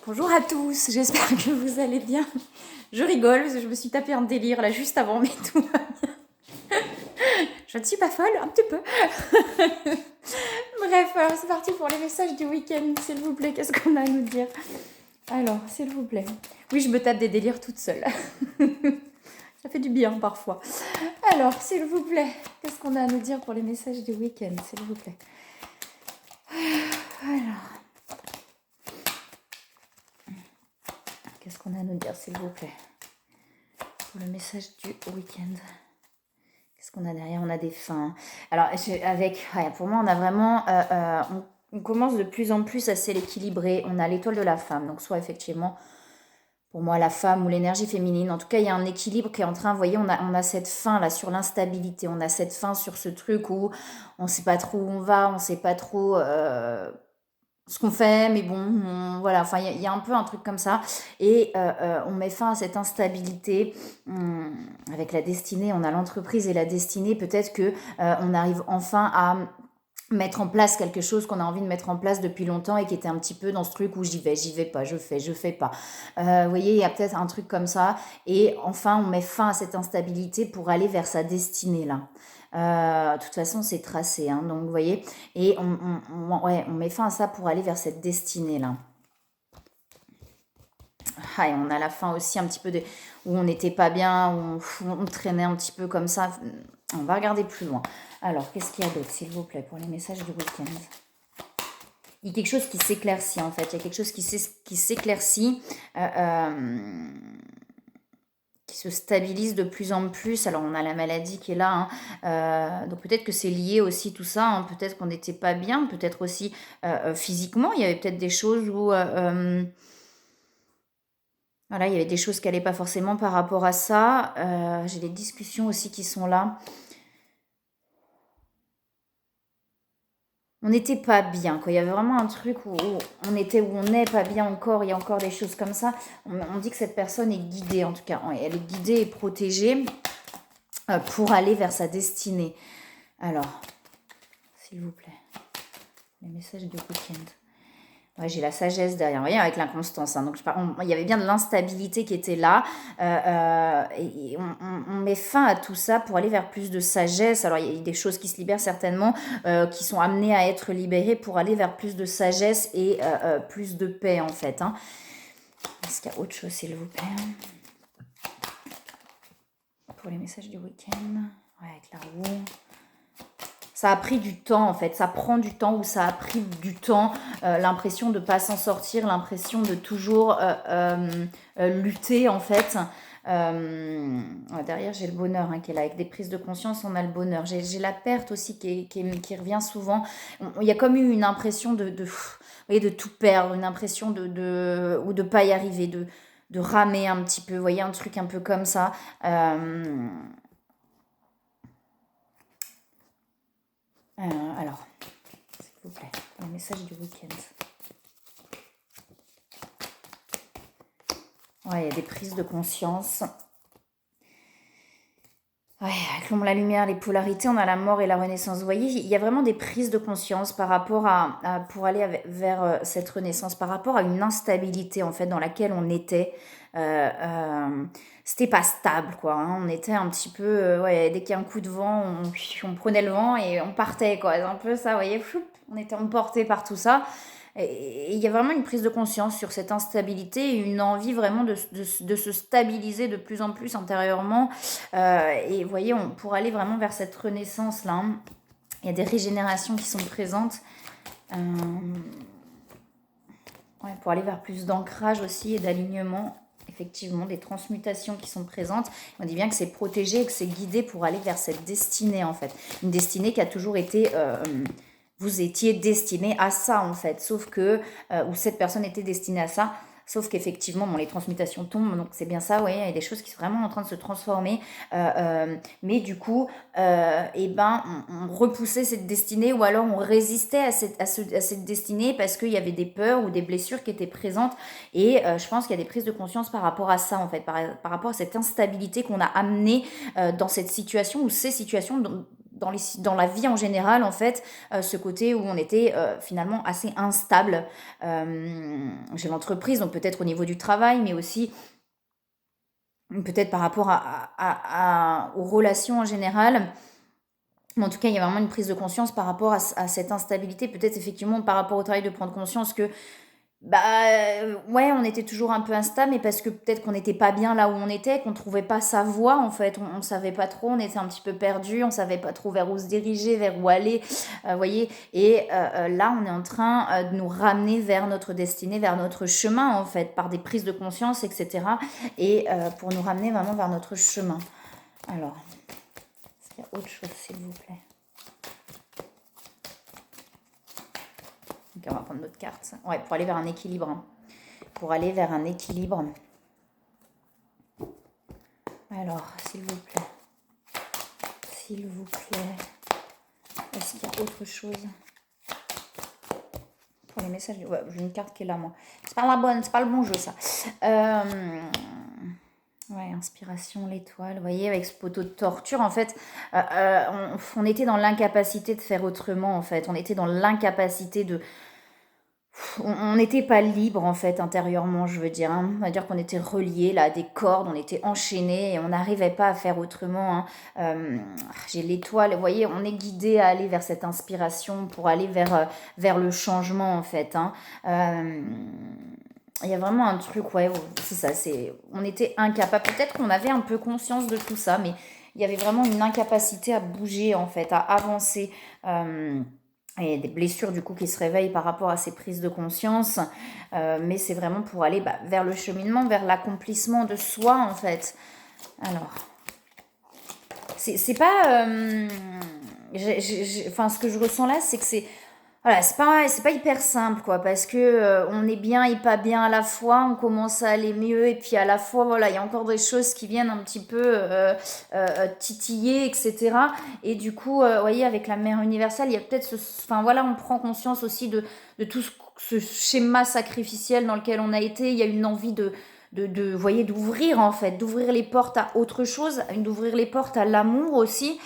Bonjour à tous, j'espère que vous allez bien. Je rigole parce que je me suis tapé un délire là juste avant, mais tout va bien. Je ne suis pas folle, un petit peu. Bref, alors c'est parti pour les messages du week-end, s'il vous plaît, qu'est-ce qu'on a à nous dire? Alors, s'il vous plaît. Oui, je me tape des délires toute seule. Ça fait du bien parfois. Alors, s'il vous plaît, qu'est-ce qu'on a à nous dire pour les messages du week-end, s'il vous plaît? Alors, qu'est-ce qu'on a à nous dire, s'il vous plaît, pour le message du week-end? Qu'est-ce qu'on a derrière? On a des fins. Alors, pour moi, on a vraiment... on commence de plus en plus à s'équilibrer. On a l'étoile de la femme. Donc, soit effectivement, pour moi, la femme ou l'énergie féminine. En tout cas, il y a un équilibre qui est en train... Vous voyez, on a cette fin là sur l'instabilité. On a cette fin sur ce truc où on ne sait pas trop où on va. On ne sait pas trop... ce qu'on fait, mais bon, voilà, enfin, il y a un peu un truc comme ça, et on met fin à cette instabilité. Avec la destinée, on a l'entreprise et la destinée, peut-être que on arrive enfin à mettre en place quelque chose qu'on a envie de mettre en place depuis longtemps et qui était un petit peu dans ce truc où j'y vais pas, je fais pas. Vous voyez, il y a peut-être un truc comme ça, et enfin, on met fin à cette instabilité pour aller vers sa destinée, là. De toute façon, c'est tracé, hein, donc vous voyez, et on met fin à ça pour aller vers cette destinée-là. Ah, et on a la fin aussi un petit peu où on n'était pas bien, où on traînait un petit peu comme ça. On va regarder plus loin. Alors, qu'est-ce qu'il y a d'autre, s'il vous plaît, pour les messages du week-end? Il y a quelque chose qui s'éclaircit, en fait. Il y a quelque chose qui s'éclaircit, qui se stabilise de plus en plus. Alors, on a la maladie qui est là, hein. Donc, peut-être que c'est lié aussi tout ça, hein. Peut-être qu'on n'était pas bien. Peut-être aussi physiquement. Il y avait peut-être des choses où... voilà, il y avait des choses qui n'allaient pas forcément par rapport à ça. J'ai des discussions aussi qui sont là. On n'était pas bien, quoi. Il y avait vraiment un truc où on était, où on n'est pas bien encore. Il y a encore des choses comme ça. On dit que cette personne est guidée, en tout cas. Elle est guidée et protégée pour aller vers sa destinée. Alors, s'il vous plaît, les messages du week-end. Ouais, j'ai la sagesse derrière, vous voyez, avec l'inconstance, hein. Donc, il y avait bien de l'instabilité qui était là. Et on met fin à tout ça pour aller vers plus de sagesse. Alors, il y a des choses qui se libèrent certainement, qui sont amenées à être libérées pour aller vers plus de sagesse et plus de paix, en fait, hein. Est-ce qu'il y a autre chose, s'il vous plaît, pour les messages du week-end? Ouais, avec la roue. Ça a pris du temps, en fait. Ça prend du temps, ou ça a pris du temps. L'impression de ne pas s'en sortir, l'impression de toujours lutter, en fait. Derrière, j'ai le bonheur, hein, qui est là. Avec des prises de conscience, on a le bonheur. J'ai la perte aussi qui revient souvent. Il y a comme eu une impression vous voyez, de tout perdre, une impression ou de pas y arriver, de ramer un petit peu. Vous voyez, un truc un peu comme ça. Alors, s'il vous plaît, le message du week-end. Ouais, il y a des prises de conscience. Ouais, avec l'ombre, la lumière, les polarités, on a la mort et la renaissance. Vous voyez, il y a vraiment des prises de conscience par rapport pour aller vers cette renaissance, par rapport à une instabilité, en fait, dans laquelle on était. C'était pas stable, quoi, hein. On était un petit peu, ouais, dès qu'il y a un coup de vent, on prenait le vent et on partait, quoi. C'est un peu ça, vous voyez, on était emporté par tout ça. Et il y a vraiment une prise de conscience sur cette instabilité et une envie vraiment de se stabiliser de plus en plus intérieurement. Et vous voyez, pour aller vraiment vers cette renaissance-là, hein, il y a des régénérations qui sont présentes. Ouais, pour aller vers plus d'ancrage aussi et d'alignement. Effectivement, des transmutations qui sont présentes. On dit bien que c'est protégé et que c'est guidé pour aller vers cette destinée, en fait. Une destinée qui a toujours été... vous étiez destiné à ça, en fait. Sauf que... ou cette personne était destinée à ça. Sauf qu'effectivement, bon, les transmutations tombent, donc c'est bien ça, oui, il y a des choses qui sont vraiment en train de se transformer. Mais du coup, on repoussait cette destinée, ou alors on résistait à cette destinée parce qu'il y avait des peurs ou des blessures qui étaient présentes. Et je pense qu'il y a des prises de conscience par rapport à ça, en fait, par rapport à cette instabilité qu'on a amenée dans cette situation, ou ces situations dans la vie en général, en fait, ce côté où on était finalement assez instable. J'ai l'entreprise, donc peut-être au niveau du travail, mais aussi peut-être par rapport aux relations en général. Mais en tout cas, il y a vraiment une prise de conscience par rapport à cette instabilité. Peut-être effectivement par rapport au travail de prendre conscience que bah, ouais, on était toujours un peu instable, mais parce que peut-être qu'on n'était pas bien là où on était, qu'on trouvait pas sa voie, en fait. On savait pas trop, on était un petit peu perdu, on savait pas trop vers où se diriger, vers où aller, voyez. Et là, on est en train de nous ramener vers notre destinée, vers notre chemin, en fait, par des prises de conscience, etc. Et pour nous ramener vraiment vers notre chemin. Alors, est-ce qu'il y a autre chose, s'il vous plaît? Ok, on va prendre notre carte. Ouais, pour aller vers un équilibre. Hein. Pour aller vers un équilibre. Alors, s'il vous plaît. S'il vous plaît. Est-ce qu'il y a autre chose? Pour les messages. Ouais, j'ai une carte qui est là, moi. C'est pas la bonne, c'est pas le bon jeu, ça. Ouais, inspiration, l'étoile. Vous voyez, avec ce poteau de torture, en fait, on était dans l'incapacité de faire autrement, en fait. On était dans l'incapacité de on n'était pas libre en fait intérieurement, je veux dire. Hein. On va dire qu'on était reliés là à des cordes, on était enchaînés et on n'arrivait pas à faire autrement. Hein. J'ai l'étoile, vous voyez, on est guidé à aller vers cette inspiration pour aller vers le changement en fait. Hein. Il y a vraiment un truc, ouais, c'est ça, on était incapable. Peut-être qu'on avait un peu conscience de tout ça, mais il y avait vraiment une incapacité à bouger en fait, à avancer. Et des blessures du coup qui se réveillent par rapport à ces prises de conscience, mais c'est vraiment pour aller vers le cheminement, vers l'accomplissement de soi en fait. Alors, c'est pas, enfin ce que je ressens là, c'est que voilà, c'est pas hyper simple quoi, parce que on est bien et pas bien à la fois, on commence à aller mieux et puis à la fois voilà, il y a encore des choses qui viennent un petit peu titiller, etc. Et du coup, vous voyez, avec la mère universelle, il y a peut-être enfin voilà, on prend conscience aussi de tout ce schéma sacrificiel dans lequel on a été. Il y a une envie vous voyez, d'ouvrir en fait, d'ouvrir les portes à autre chose, d'ouvrir les portes à l'amour aussi.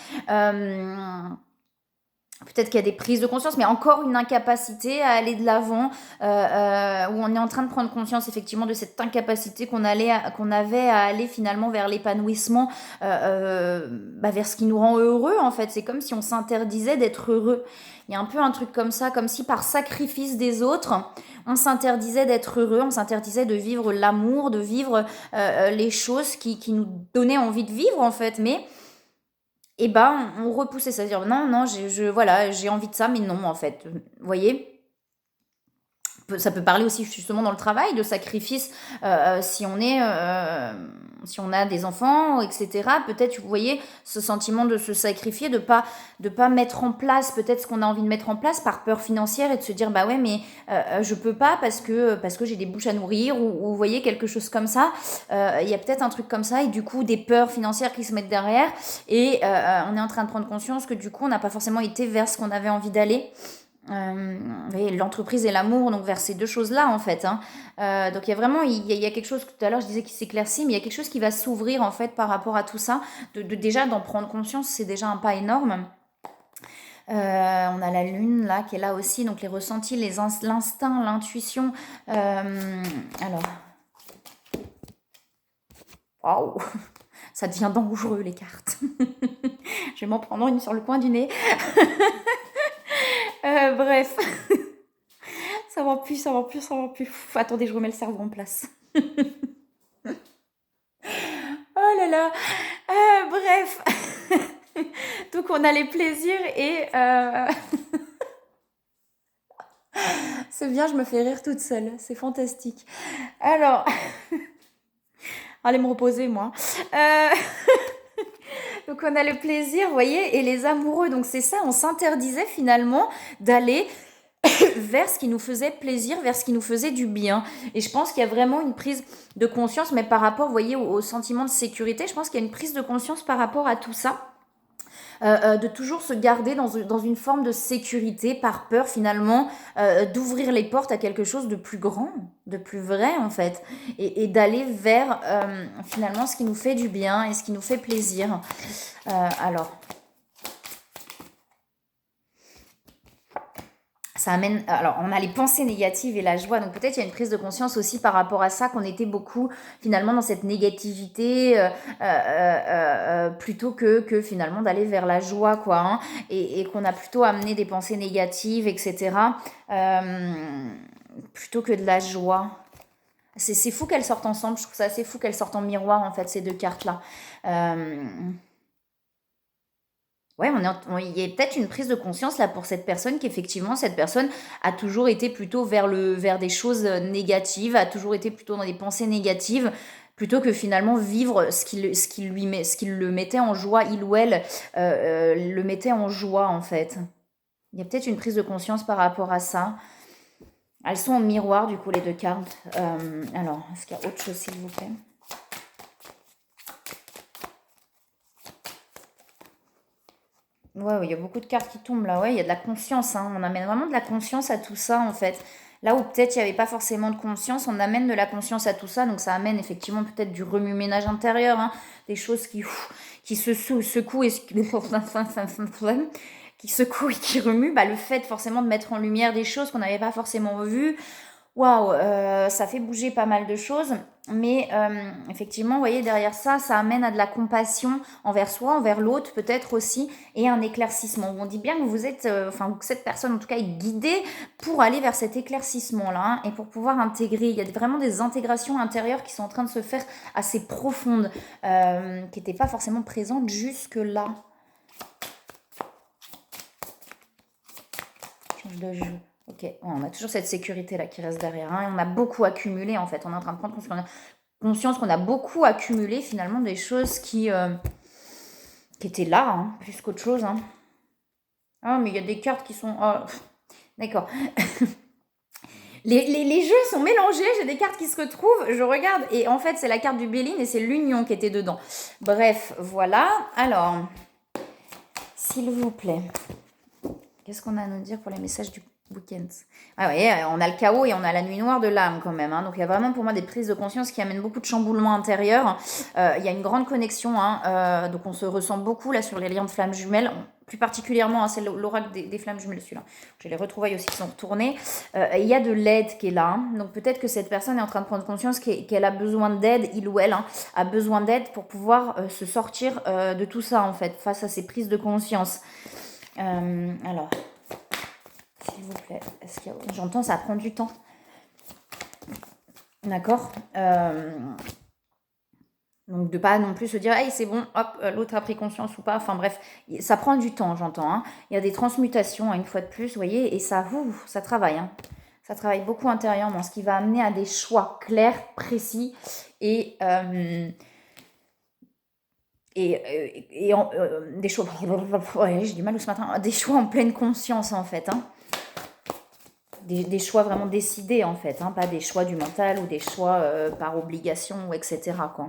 Peut-être qu'il y a des prises de conscience, mais encore une incapacité à aller de l'avant, où on est en train de prendre conscience effectivement de cette incapacité qu'on avait à aller finalement vers l'épanouissement, vers ce qui nous rend heureux en fait. C'est comme si on s'interdisait d'être heureux. Il y a un peu un truc comme ça, comme si par sacrifice des autres, on s'interdisait d'être heureux, on s'interdisait de vivre l'amour, de vivre les choses qui nous donnaient envie de vivre en fait, mais et on repoussait ça, dire non, voilà, j'ai envie de ça, mais non, en fait. Vous voyez, ça peut parler aussi justement dans le travail de sacrifice si on a des enfants, etc. Peut-être, vous voyez, ce sentiment de se sacrifier, de pas mettre en place peut-être ce qu'on a envie de mettre en place par peur financière et de se dire bah ouais mais je peux pas parce que j'ai des bouches à nourrir ou vous voyez quelque chose comme ça. Il y a peut-être un truc comme ça et du coup des peurs financières qui se mettent derrière et on est en train de prendre conscience que du coup on n'a pas forcément été vers ce qu'on avait envie d'aller. L'entreprise et l'amour, donc vers ces deux choses-là en fait. Hein. Donc il y a vraiment, il y a quelque chose, tout à l'heure je disais qui s'éclaircit, mais il y a quelque chose qui va s'ouvrir en fait par rapport à tout ça. Déjà d'en prendre conscience, c'est déjà un pas énorme. On a la lune là qui est là aussi, donc les ressentis, l'instinct, l'intuition. Alors, waouh, ça devient dangereux les cartes. Je vais m'en prendre une sur le coin du nez. Bref. Ça va plus. Attendez, je remets le cerveau en place. Oh là là. Bref. Donc on a les plaisirs et... C'est bien, je me fais rire toute seule. C'est fantastique. Alors... Allez me reposer, moi. Donc on a le plaisir, vous voyez, et les amoureux. Donc c'est ça, on s'interdisait finalement d'aller vers ce qui nous faisait plaisir, vers ce qui nous faisait du bien. Et je pense qu'il y a vraiment une prise de conscience, mais par rapport, vous voyez, au sentiment de sécurité, je pense qu'il y a une prise de conscience par rapport à tout ça. De toujours se garder dans une forme de sécurité par peur finalement d'ouvrir les portes à quelque chose de plus grand, de plus vrai en fait, et d'aller vers finalement ce qui nous fait du bien et ce qui nous fait plaisir. Alors, ça amène, alors on a les pensées négatives et la joie, donc peut-être il y a une prise de conscience aussi par rapport à ça, qu'on était beaucoup finalement dans cette négativité, plutôt que finalement d'aller vers la joie, quoi, hein, et qu'on a plutôt amené des pensées négatives, etc., plutôt que de la joie. C'est fou qu'elles sortent ensemble, je trouve ça assez fou qu'elles sortent en miroir, en fait, ces deux cartes-là. Euh, Ouais, il y a peut-être une prise de conscience là pour cette personne, qu'effectivement cette personne a toujours été plutôt vers des choses négatives, a toujours été plutôt dans des pensées négatives, plutôt que finalement vivre ce qui le mettait en joie, il ou elle le mettait en joie, en fait. Il y a peut-être une prise de conscience par rapport à ça. Elles sont en miroir du coup, les deux cartes. Alors, est-ce qu'il y a autre chose, s'il vous plaît? Ouais, ouais, il y a beaucoup de cartes qui tombent là. Ouais, il y a de la conscience, hein. On amène vraiment de la conscience à tout ça, en fait. Là où peut-être il n'y avait pas forcément de conscience, on amène de la conscience à tout ça. Donc ça amène effectivement peut-être du remue-ménage intérieur, hein. Des choses qui se secouent et qui secouent et qui remuent. Bah, le fait forcément de mettre en lumière des choses qu'on n'avait pas forcément vues. Waouh, ça fait bouger pas mal de choses, mais effectivement, vous voyez, derrière ça, ça amène à de la compassion envers soi, envers l'autre, peut-être aussi, et un éclaircissement. On dit bien que vous êtes, enfin, que cette personne, en tout cas, est guidée pour aller vers cet éclaircissement-là, hein, et pour pouvoir intégrer. Il y a vraiment des intégrations intérieures qui sont en train de se faire assez profondes, qui n'étaient pas forcément présentes jusque-là. Change de jeu. Ok, on a toujours cette sécurité là qui reste derrière, hein, et on a beaucoup accumulé en fait. On est en train de prendre conscience qu'on a beaucoup accumulé finalement des choses qui étaient là, hein, plus qu'autre chose. Hein. Ah, mais il y a des cartes qui sont. Oh, d'accord. Les jeux sont mélangés, j'ai des cartes qui se retrouvent, je regarde, et en fait c'est la carte du Béline et c'est l'union qui était dedans. Bref, voilà. Alors, s'il vous plaît, qu'est-ce qu'on a à nous dire pour les messages du week-end? Ah oui, on a le chaos et on a la nuit noire de l'âme quand même, hein. Donc il y a vraiment pour moi des prises de conscience qui amènent beaucoup de chamboulements intérieurs. Il y a une grande connexion, hein, donc on se ressent beaucoup là sur les liens de flammes jumelles. Plus particulièrement, hein, c'est l'oracle des flammes jumelles, celui-là. J'ai les retrouvailles aussi qui sont retournées. Il y a de l'aide qui est là, hein. Donc peut-être que cette personne est en train de prendre conscience qu'elle a besoin d'aide, il ou elle, hein, a besoin d'aide pour pouvoir se sortir de tout ça en fait, face à ces prises de conscience. Alors, s'il vous plaît, j'entends, ça prend du temps. D'accord. Donc de pas non plus se dire, hey, c'est bon, hop, l'autre a pris conscience ou pas. Enfin bref, ça prend du temps, j'entends, hein. Il y a des transmutations, hein, une fois de plus, vous voyez, et ça travaille, hein. Ça travaille beaucoup intérieurement, ce qui va amener à des choix clairs, précis et des choix. Ouais, j'ai du mal ce matin. Des choix en pleine conscience en fait, hein. Des choix vraiment décidés en fait, hein, pas des choix du mental ou des choix par obligation, etc. Quoi.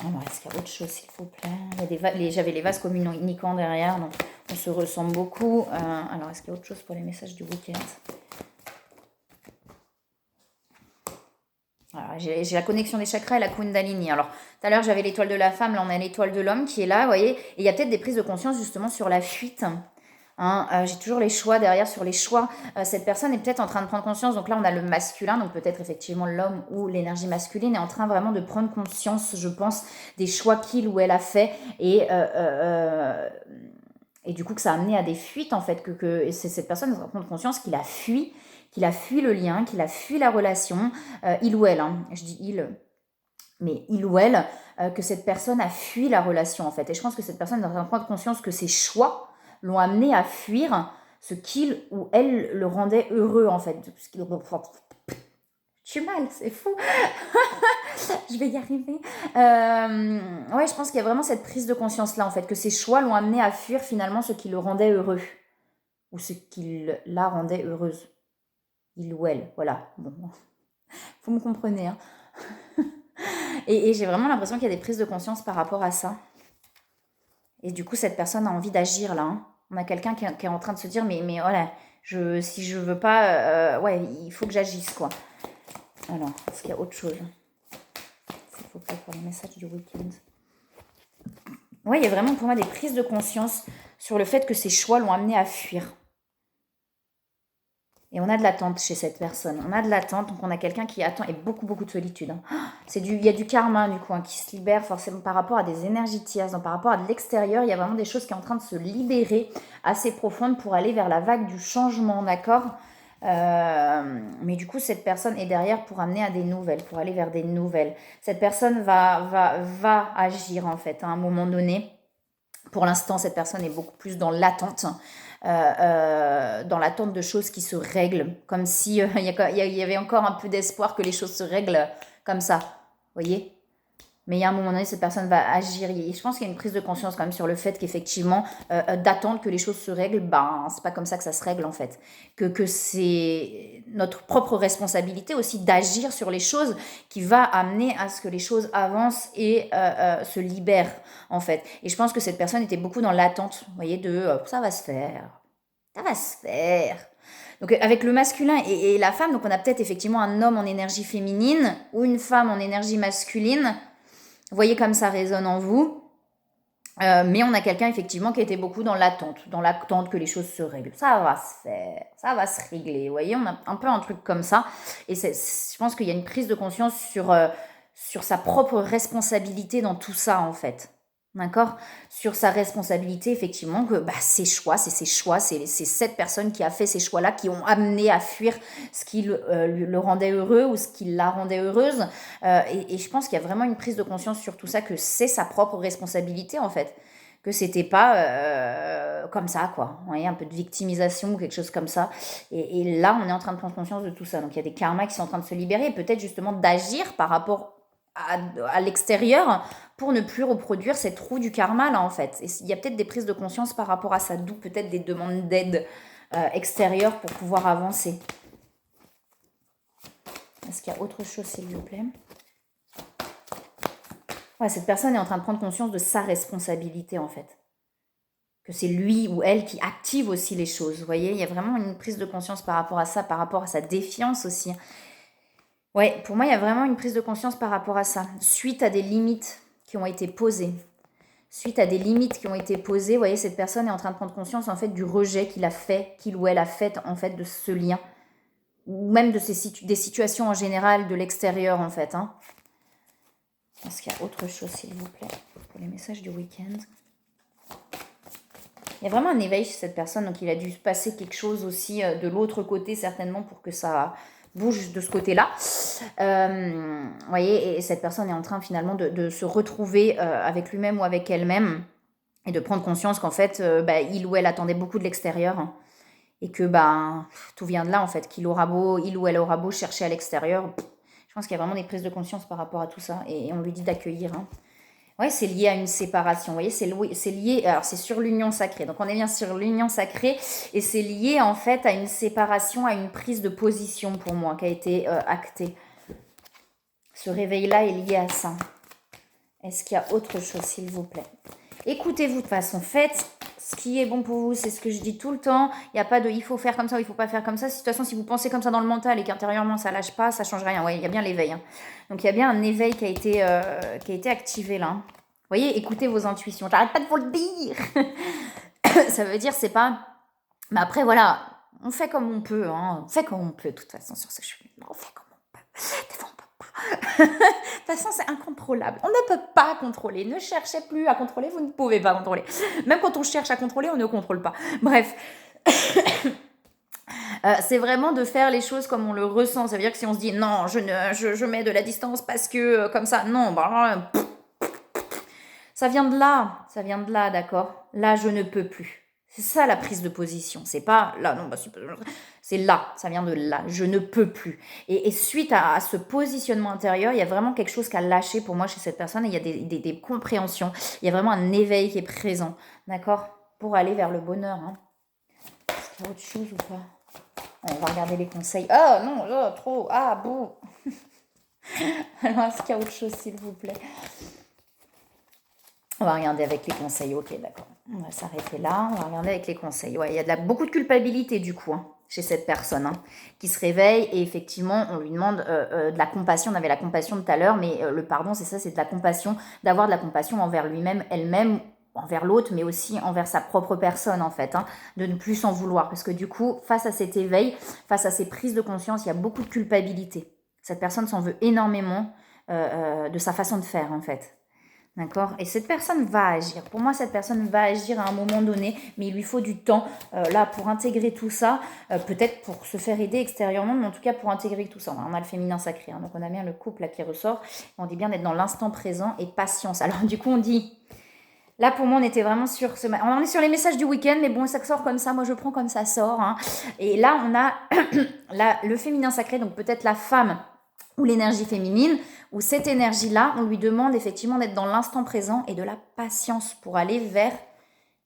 Alors, est-ce qu'il y a autre chose, s'il vous plaît? J'avais les vases communicants derrière, donc on se ressemble beaucoup. Alors, est-ce qu'il y a autre chose pour les messages du week-end? Alors, j'ai la connexion des chakras et la Kundalini. Alors, tout à l'heure, j'avais l'étoile de la femme, là, on a l'étoile de l'homme qui est là, vous voyez. Et il y a peut-être des prises de conscience, justement, sur la fuite. Hein, j'ai toujours les choix derrière sur les choix. Cette personne est peut-être en train de prendre conscience. Donc là, on a le masculin, donc peut-être effectivement l'homme ou l'énergie masculine est en train vraiment de prendre conscience, je pense, des choix qu'il ou elle a fait et du coup que ça a amené à des fuites en fait, que c'est cette personne qui va prendre conscience qu'il a fui le lien, qu'il a fui la relation, il ou elle, hein, je dis il, mais il ou elle, que cette personne a fui la relation en fait. Et je pense que cette personne est en train de prendre conscience que ses choix l'ont amené à fuir ce qu'il ou elle le rendait heureux en fait. Je suis mal, c'est fou. Je vais y arriver. Ouais, je pense qu'il y a vraiment cette prise de conscience là en fait, que ses choix l'ont amené à fuir finalement ce qui le rendait heureux ou ce qui la rendait heureuse. Il ou elle, voilà. Bon, vous me comprenez, hein. Et j'ai vraiment l'impression qu'il y a des prises de conscience par rapport à ça. Et du coup, cette personne a envie d'agir là, hein. On a quelqu'un qui est en train de se dire, mais voilà, si je veux pas, ouais, il faut que j'agisse, quoi. Alors, est-ce qu'il y a autre chose? S'il vous plaît, pour les messages du week-end. Ouais, il y a vraiment pour moi des prises de conscience sur le fait que ces choix l'ont amené à fuir. Et on a de l'attente chez cette personne. On a de l'attente, donc on a quelqu'un qui attend et beaucoup, beaucoup de solitude. Hein. Il y a du karma, du coup, hein, qui se libère forcément par rapport à des énergies tierces. Donc par rapport à de l'extérieur, il y a vraiment des choses qui sont en train de se libérer assez profondes pour aller vers la vague du changement, d'accord. Mais du coup, cette personne est derrière pour amener à des nouvelles, pour aller vers des nouvelles. Cette personne va agir, en fait, à un moment donné. Pour l'instant, cette personne est beaucoup plus dans l'attente. Dans l'attente de choses qui se règlent, comme si il y avait encore un peu d'espoir que les choses se règlent comme ça, vous voyez. Mais il y a un moment donné, cette personne va agir. Et je pense qu'il y a une prise de conscience quand même sur le fait qu'effectivement, d'attendre que les choses se règlent, ben, c'est pas comme ça que ça se règle en fait. Que c'est notre propre responsabilité aussi d'agir sur les choses qui va amener à ce que les choses avancent et se libèrent en fait. Et je pense que cette personne était beaucoup dans l'attente, vous voyez, de ça va se faire. Ça va se faire. Donc avec le masculin et la femme, donc on a peut-être effectivement un homme en énergie féminine ou une femme en énergie masculine. Vous voyez comme ça résonne en vous. Mais on a quelqu'un effectivement qui était beaucoup dans l'attente que les choses se règlent. Ça va se faire, ça va se régler. Vous voyez, on a un peu un truc comme ça. Et je pense qu'il y a une prise de conscience sur sa propre responsabilité dans tout ça en fait. D'accord. Sur sa responsabilité, effectivement, que ses choix, c'est cette personne qui a fait ces choix-là, qui ont amené à fuir ce qui le rendait heureux ou ce qui la rendait heureuse. Et je pense qu'il y a vraiment une prise de conscience sur tout ça, que c'est sa propre responsabilité, en fait. Que c'était pas comme ça, quoi. Vous voyez, un peu de victimisation ou quelque chose comme ça. Et là, on est en train de prendre conscience de tout ça. Donc, il y a des karmas qui sont en train de se libérer, et peut-être justement d'agir par rapport à l'extérieur pour ne plus reproduire cette roue du karma là en fait. Et il y a peut-être des prises de conscience par rapport à ça, d'où peut-être des demandes d'aide extérieure pour pouvoir avancer. Est-ce qu'il y a autre chose s'il vous plaît? Ouais, cette personne est en train de prendre conscience de sa responsabilité en fait. Que c'est lui ou elle qui active aussi les choses. Vous voyez, il y a vraiment une prise de conscience par rapport à ça, par rapport à sa défiance aussi. Ouais, pour moi, il y a vraiment une prise de conscience par rapport à ça. Suite à des limites qui ont été posées. Suite à des limites qui ont été posées, vous voyez, cette personne est en train de prendre conscience en fait du rejet qu'il ou elle a fait en fait de ce lien. Ou même de des situations en général de l'extérieur en fait. Hein. Est-ce qu'il y a autre chose s'il vous plaît pour les messages du week-end? Il y a vraiment un éveil chez cette personne, donc il a dû se passer quelque chose aussi de l'autre côté certainement pour que ça bouge de ce côté-là. Vous voyez, et cette personne est en train finalement de se retrouver avec lui-même ou avec elle-même et de prendre conscience qu'en fait, il ou elle attendait beaucoup de l'extérieur hein, et que tout vient de là en fait, il ou elle aura beau chercher à l'extérieur. Je pense qu'il y a vraiment des prises de conscience par rapport à tout ça et on lui dit d'accueillir. Hein. Oui, c'est lié à une séparation. Vous voyez, c'est lié. Alors, c'est sur l'union sacrée. Donc, on est bien sur l'union sacrée et c'est lié en fait à une séparation, à une prise de position pour moi qui a été actée. Ce réveil-là est lié à ça. Est-ce qu'il y a autre chose, s'il vous plaît? Écoutez-vous de toute façon. Faites ce qui est bon pour vous. C'est ce que je dis tout le temps. Il n'y a pas de il faut faire comme ça ou il ne faut pas faire comme ça. De toute façon, si vous pensez comme ça dans le mental et qu'intérieurement ça ne lâche pas, ça ne change rien. Oui, il y a bien l'éveil. Hein. Donc, il y a bien un éveil qui a été activé là. Vous voyez, écoutez vos intuitions. J'arrête pas de vous le dire. Ça veut dire, c'est pas... Mais après, voilà, on fait comme on peut. Hein. On fait comme on peut, de toute façon, sur ce chemin. On fait comme on peut. Des fois, on peut pas. De toute façon, c'est incontrôlable. On ne peut pas contrôler. Ne cherchez plus à contrôler, vous ne pouvez pas contrôler. Même quand on cherche à contrôler, on ne contrôle pas. Bref. C'est vraiment de faire les choses comme on le ressent. Ça veut dire que si on se dit non, je mets de la distance parce que comme ça, non, ça vient de là, d'accord? Là, je ne peux plus. C'est ça la prise de position. C'est pas là, non, c'est là, ça vient de là. Je ne peux plus. Et suite à ce positionnement intérieur, il y a vraiment quelque chose qui a lâché pour moi chez cette personne. Et il y a des compréhensions. Il y a vraiment un éveil qui est présent, d'accord? Pour aller vers le bonheur. Hein. Est-ce qu'il y a autre chose ou pas? On va regarder les conseils. Oh non, trop. Ah, bon. Alors, est-ce qu'il y a autre chose, s'il vous plaît? On va regarder avec les conseils. Ok, d'accord. On va s'arrêter là. On va regarder avec les conseils. Ouais, il y a beaucoup de culpabilité, du coup, hein, chez cette personne qui se réveille. Et effectivement, on lui demande de la compassion. On avait la compassion tout à l'heure, mais le pardon, c'est ça, c'est de la compassion. D'avoir de la compassion envers lui-même, elle-même, envers l'autre, mais aussi envers sa propre personne, en fait, hein, de ne plus s'en vouloir. Parce que du coup, face à cet éveil, face à ces prises de conscience, il y a beaucoup de culpabilité. Cette personne s'en veut énormément de sa façon de faire, en fait. D'accord? Et cette personne va agir. Pour moi, cette personne va agir à un moment donné, mais il lui faut du temps, là, pour intégrer tout ça, peut-être pour se faire aider extérieurement, mais en tout cas pour intégrer tout ça. On a le féminin sacré, hein, donc on a bien le couple là qui ressort. On dit bien d'être dans l'instant présent et patience. Alors du coup, on dit... Là, pour moi, on était vraiment sur on est sur les messages du week-end, mais bon, ça sort comme ça. Moi, je prends comme ça sort. Hein. Et là, on a là, le féminin sacré, donc peut-être la femme ou l'énergie féminine, où cette énergie-là, on lui demande effectivement d'être dans l'instant présent et de la patience pour aller vers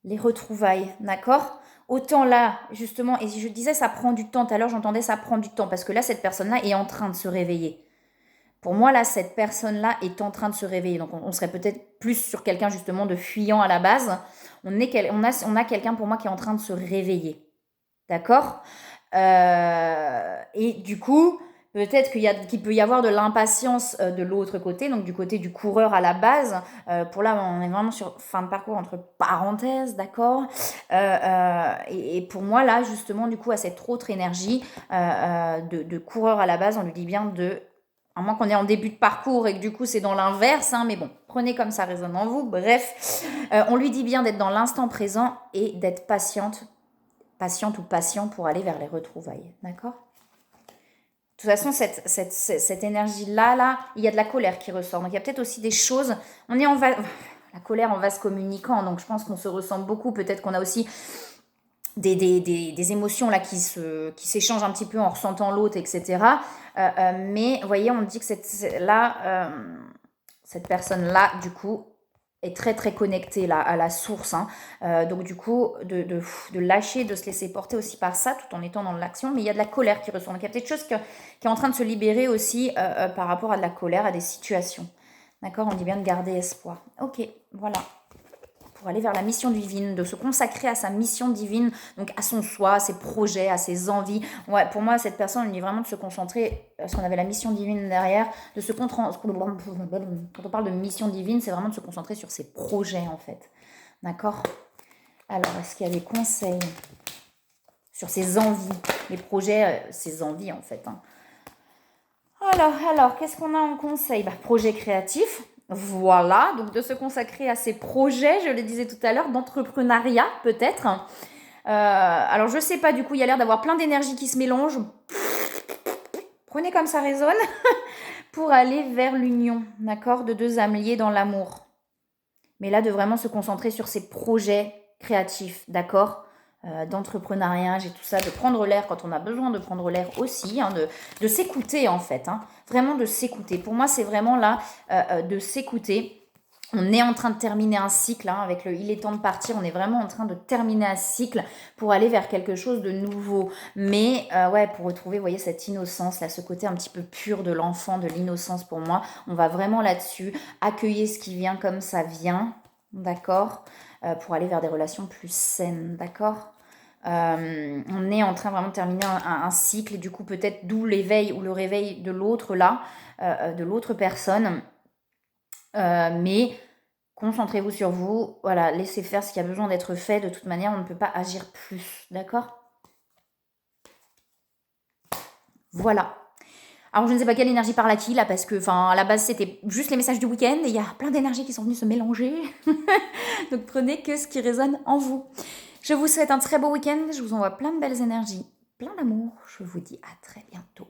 les retrouvailles. D'accord ? Autant là, justement, et si je disais ça prend du temps, tout à l'heure, j'entendais ça prend du temps, parce que là, cette personne-là est en train de se réveiller. Pour moi, là, cette personne-là est en train de se réveiller. Donc, on serait peut-être plus sur quelqu'un, justement, de fuyant à la base. On a quelqu'un, pour moi, qui est en train de se réveiller. D'accord ? Et du coup, peut-être qu'il peut y avoir de l'impatience de l'autre côté, donc du côté du coureur à la base. Pour là, on est vraiment sur fin de parcours entre parenthèses, d'accord ? Et pour moi, là, justement, du coup, à cette autre énergie de coureur à la base, on lui dit bien à moins qu'on est en début de parcours et que du coup c'est dans l'inverse, hein, mais bon, prenez comme ça résonne en vous, bref, on lui dit bien d'être dans l'instant présent et d'être patiente ou patient pour aller vers les retrouvailles, d'accord ? De toute façon, cette énergie-là, il y a de la colère qui ressort, donc il y a peut-être aussi des choses, la colère en vase communicant, donc je pense qu'on se ressemble beaucoup, peut-être qu'on a aussi des émotions là qui s'échangent un petit peu en ressentant l'autre, etc. Mais vous voyez, on dit que cette personne-là, du coup, est très très connectée là, à la source. Hein. Donc du coup, de lâcher, de se laisser porter aussi par ça, tout en étant dans l'action. Mais il y a de la colère qui ressort. Donc il y a peut-être chose qui est en train de se libérer aussi par rapport à de la colère, à des situations. D'accord ? On dit bien de garder espoir. Ok, voilà. Pour aller vers la mission divine, de se consacrer à sa mission divine, donc à son soi, à ses projets, à ses envies. Ouais, pour moi, cette personne, elle dit vraiment de se concentrer, parce qu'on avait la mission divine derrière, quand on parle de mission divine, c'est vraiment de se concentrer sur ses projets, en fait. D'accord ? Alors, est-ce qu'il y a des conseils sur ses envies, les projets, ses envies, en fait, hein. Alors, qu'est-ce qu'on a en conseil ? Projet créatif. Voilà, donc de se consacrer à ses projets, je le disais tout à l'heure, d'entrepreneuriat peut-être. Alors je sais pas, du coup il y a l'air d'avoir plein d'énergie qui se mélange. Prenez comme ça résonne pour aller vers l'union, d'accord, de deux âmes liées dans l'amour. Mais là de vraiment se concentrer sur ses projets créatifs, d'accord, d'entrepreneuriat et tout ça, de prendre l'air quand on a besoin de prendre l'air aussi, hein, de s'écouter en fait, hein, vraiment de s'écouter. Pour moi, c'est vraiment là de s'écouter. On est en train de terminer un cycle, hein, avec le « il est temps de partir », on est vraiment en train de terminer un cycle pour aller vers quelque chose de nouveau. Mais ouais, pour retrouver, vous voyez, cette innocence, là, ce côté un petit peu pur de l'enfant, de l'innocence pour moi, on va vraiment là-dessus, accueillir ce qui vient comme ça vient, d'accord, pour aller vers des relations plus saines, d'accord. On est en train vraiment de terminer un cycle, et du coup peut-être d'où l'éveil ou le réveil de l'autre là, de l'autre personne. Mais concentrez-vous sur vous, voilà, laissez faire ce qui a besoin d'être fait. De toute manière, on ne peut pas agir plus, d'accord ? Voilà. Alors, je ne sais pas quelle énergie parle à qui, là, parce que, à la base, c'était juste les messages du week-end, et il y a plein d'énergies qui sont venues se mélanger. Donc, prenez que ce qui résonne en vous. Je vous souhaite un très beau week-end, je vous envoie plein de belles énergies, plein d'amour. Je vous dis à très bientôt.